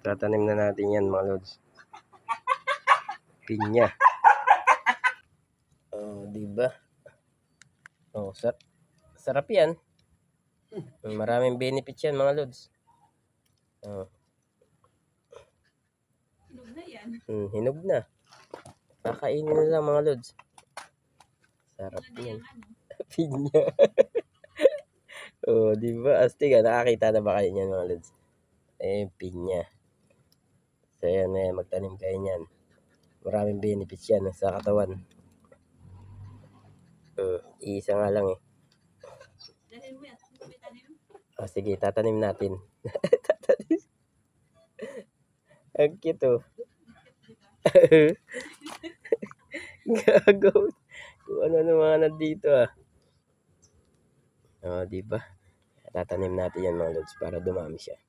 Tatanim na natin yan mga lods. Pinya. Oh, diba? Oh, sarap yan. Maraming benefits yan mga lods. Oh. Hinog na yan. Hinog na. Kakainin na lang mga lods. Sarap yan. Pinya. Oh, diba? Astig, nakakita na ba kayo niyan mga lods? Pinya. So, yan, magtanim kayo niyan. Maraming benefits yan sa katawan. Isa nga lang Dahil mo yan. Sige, tatanim natin. Tatanim. Ang cute Gago. Kung ano mga nandito diba? Tatanim natin yan mga lods para dumami siya.